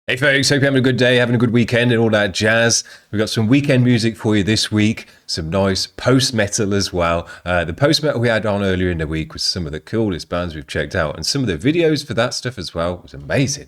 Hey folks, hope you're having a good day, having a good weekend and all that jazz. We've got some weekend music for you this week, some nice post-metal as well. The post-metal we had on earlier in the week was some of the coolest bands we've checked out, and some of the videos for that stuff as well was amazing.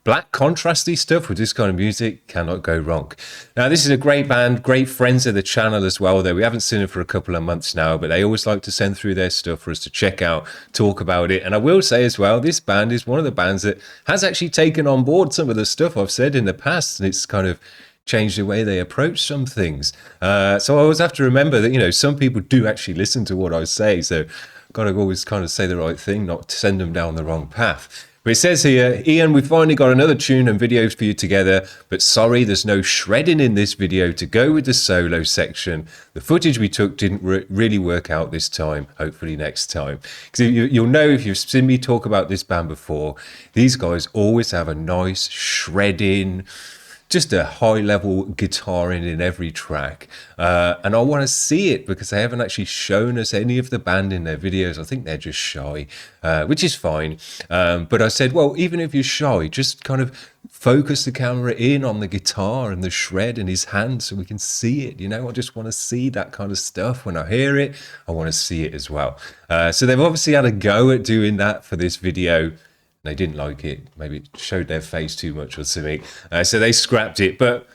Black contrasty stuff with this kind of music cannot go wrong. Now, this is a great band, great friends of the channel as well, though we haven't seen them for a couple of months now, but they always like to send through their stuff for us to check out, talk about it. And I will say as well, this band is one of the bands that has actually taken on board some of the stuff I've said in the past, and it's kind of changed the way they approach some things. So I always have to remember that, some people do actually listen to what I say, so I've got to always kind of say the right thing, not to send them down the wrong path. But it says here, Ian, we finally got another tune and videos for you together, but sorry, there's no shredding in this video to go with the solo section. The footage we took didn't really work out this time. Hopefully next time. Because you'll know if you've seen me talk about this band before, these guys always have a nice shredding, just a high-level guitaring in every track. And I want to see it because they haven't actually shown us any of the band in their videos. I think they're just shy, which is fine. But I said, well, even if you're shy, just kind of focus the camera in on the guitar and the shred in his hand so we can see it. I just want to see that kind of stuff. When I hear it, I want to see it as well. So they've obviously had a go at doing that for this video. They didn't like it. Maybe it showed their face too much or something. So they scrapped it. But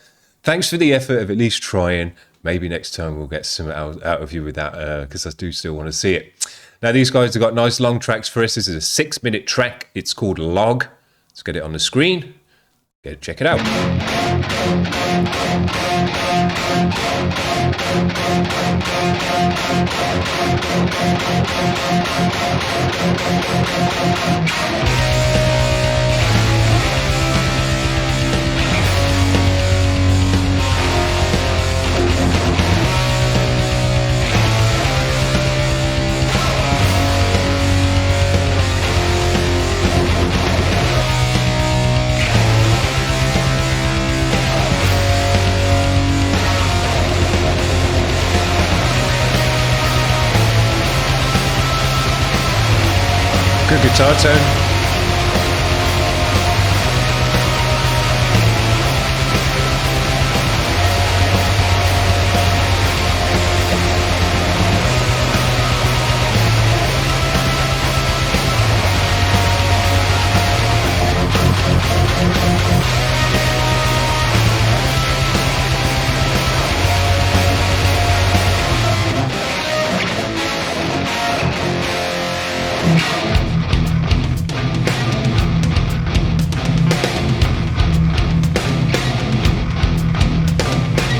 thanks for the effort of at least trying. Maybe next time we'll get some out of you with that because I do still want to see it. Now, these guys have got nice long tracks for us. This is a 6-minute track. It's called Log. Let's get it on the screen. Check it out. Good guitar tone.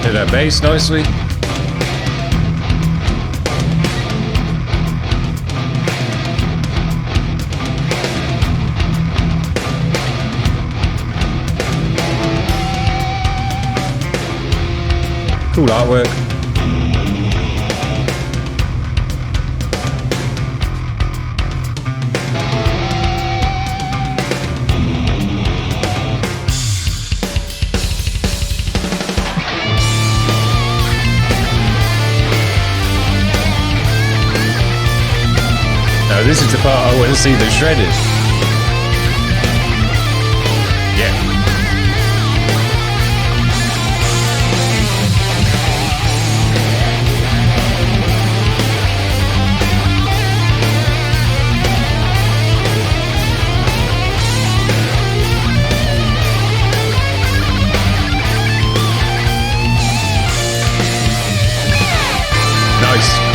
Hit that bass nicely. Cool artwork. Now this is the part I want to see the shredded. Yeah. Nice.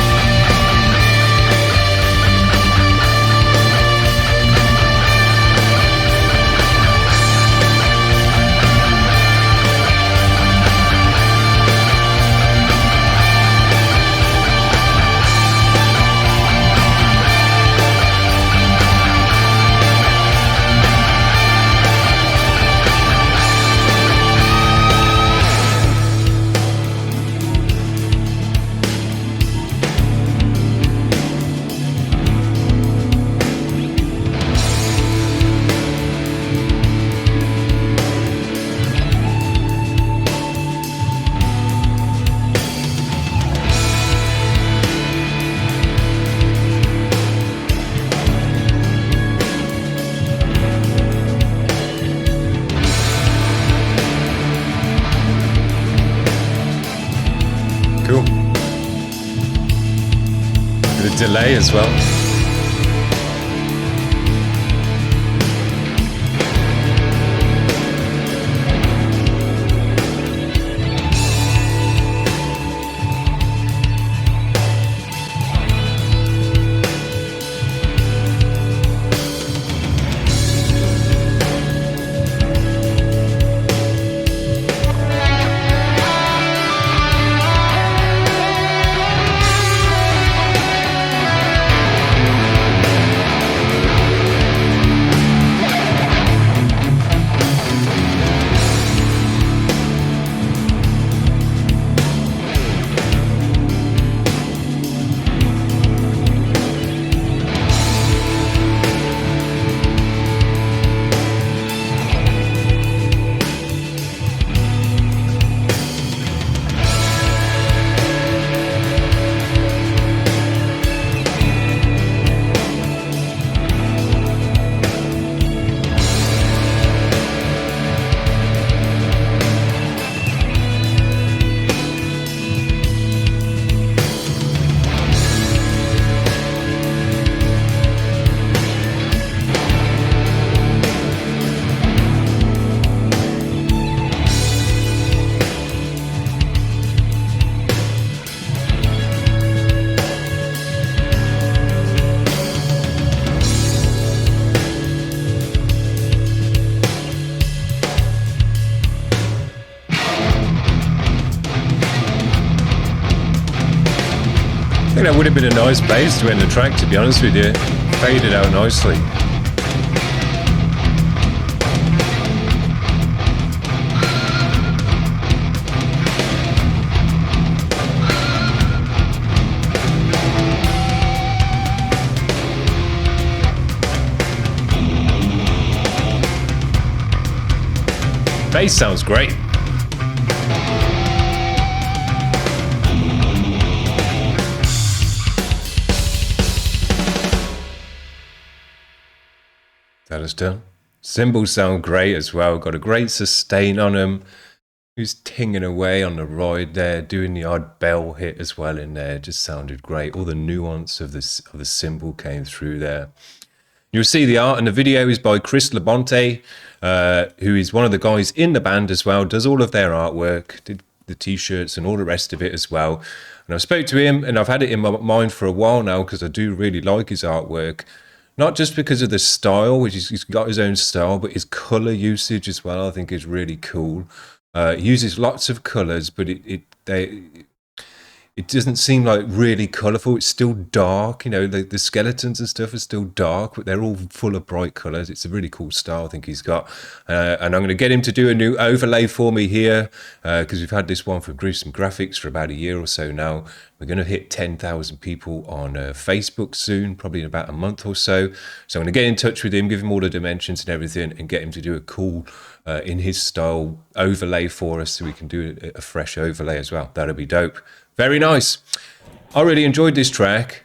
delay as well. I think that would have been a nice place to end the track, to be honest with you. Faded out nicely. Bass sounds great. That is done. Cymbals sound great as well. Got a great sustain on them. Who's tinging away on the ride there, doing the odd bell hit as well in there. Just sounded great. All the nuance of the cymbal came through there. You'll see the art, and the video is by Chris Labonte, who is one of the guys in the band as well. Does all of their artwork, did the t-shirts and all the rest of it as well. And I spoke to him, and I've had it in my mind for a while now because I do really like his artwork. Not just because of the style, which he's got his own style, but his color usage as well, I think is really cool. He uses lots of colors, but it doesn't seem like really colorful. It's still dark, you know, the skeletons and stuff are still dark, but they're all full of bright colors. It's a really cool style I think he's got. And I'm going to get him to do a new overlay for me here, because we've had this one from Gruesome Graphics for about a year or so now. We're going to hit 10,000 people on Facebook soon, probably in about a month or so. So I'm going to get in touch with him, give him all the dimensions and everything, and get him to do a cool, in his style, overlay for us so we can do a fresh overlay as well. That'll be dope. Very nice. I really enjoyed this track,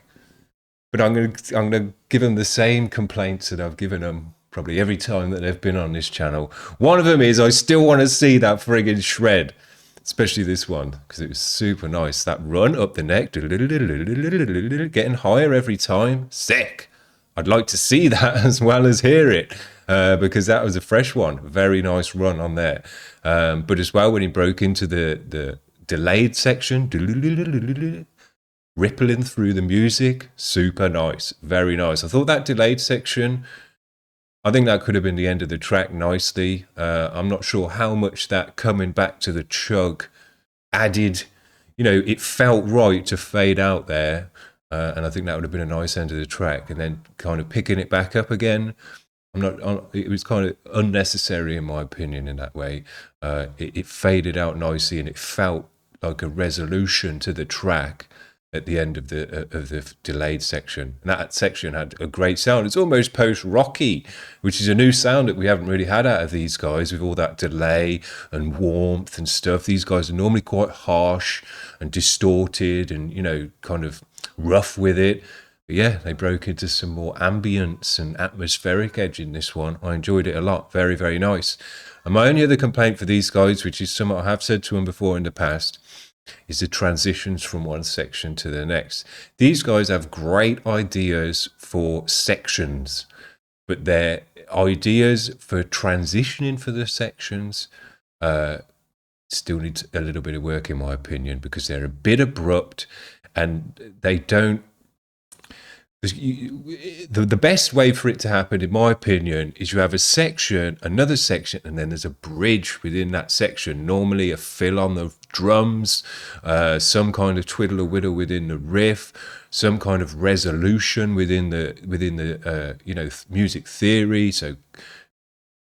but I'm gonna give them the same complaints that I've given them probably every time that they've been on this channel. One of them is I still want to see that friggin' shred. Especially this one, because it was super nice. That run up the neck, getting higher every time. Sick. I'd like to see that as well as hear it, because that was a fresh one. Very nice run on there. But as well, when he broke into the delayed section, rippling through the music, super nice. Very nice. I thought that delayed section, I think that could have been the end of the track nicely. I'm not sure how much that coming back to the chug added. You know, it felt right to fade out there, and I think that would have been a nice end of the track. And then kind of picking it back up again, it was kind of unnecessary in my opinion in that way. It faded out nicely, and it felt like a resolution to the track at the end of the delayed section. And that section had a great sound. It's almost post-rocky, which is a new sound that we haven't really had out of these guys, with all that delay and warmth and stuff. These guys are normally quite harsh and distorted and, you know, kind of rough with it. But yeah, they broke into some more ambience and atmospheric edge in this one. I enjoyed it a lot. Very, very nice. And my only other complaint for these guys, which is something I have said to them before in the past, is the transitions from one section to the next. These guys have great ideas for sections, but their ideas for transitioning for the sections still need a little bit of work, in my opinion, because they're a bit abrupt and they don't. The best way for it to happen, in my opinion, is you have a section, another section, and then there's a bridge within that section. Normally, a fill on the drums, some kind of twiddle or whittle within the riff, some kind of resolution within the music theory. So,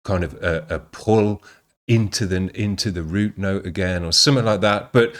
kind of a pull into the root note again, or something like that. But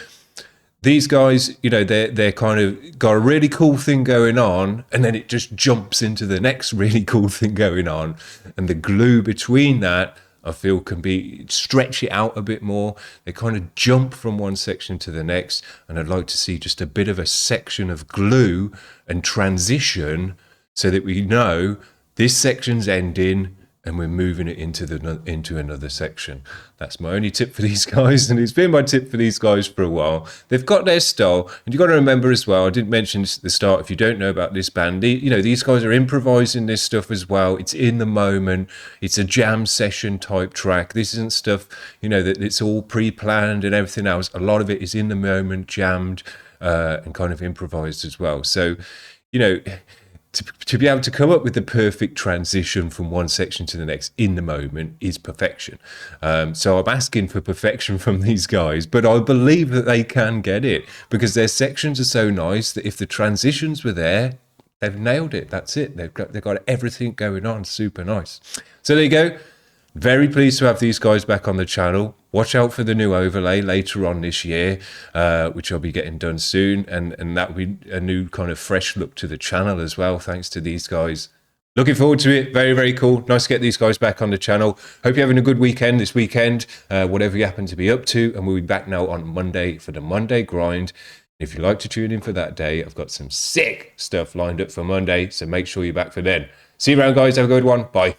these guys, they're kind of got a really cool thing going on, and then it just jumps into the next really cool thing going on, and the glue between that, I feel, can be stretch it out a bit more. They kind of jump from one section to the next, and I'd like to see just a bit of a section of glue and transition, so that we know this section's ending and we're moving it into another section. That's my only tip for these guys, and it's been my tip for these guys for a while. They've got their style, and you've got to remember as well, I didn't mention this at the start, if you don't know about this band, these guys are improvising this stuff as well. It's in the moment. It's a jam session type track. This isn't stuff, that it's all pre-planned and everything else. A lot of it is in the moment, jammed, and kind of improvised as well. So, to be able to come up with the perfect transition from one section to the next in the moment is perfection. So I'm asking for perfection from these guys, but I believe that they can get it, because their sections are so nice that if the transitions were there, they've nailed it. That's it. They've got everything going on. Super nice. So there you go. Very pleased to have these guys back on the channel. Watch out for the new overlay later on this year, which I'll be getting done soon. And that will be a new kind of fresh look to the channel as well, thanks to these guys. Looking forward to it. Very, very cool. Nice to get these guys back on the channel. Hope you're having a good weekend this weekend, whatever you happen to be up to. And we'll be back now on Monday for the Monday grind. If you'd like to tune in for that day, I've got some sick stuff lined up for Monday. So make sure you're back for then. See you around, guys. Have a good one. Bye.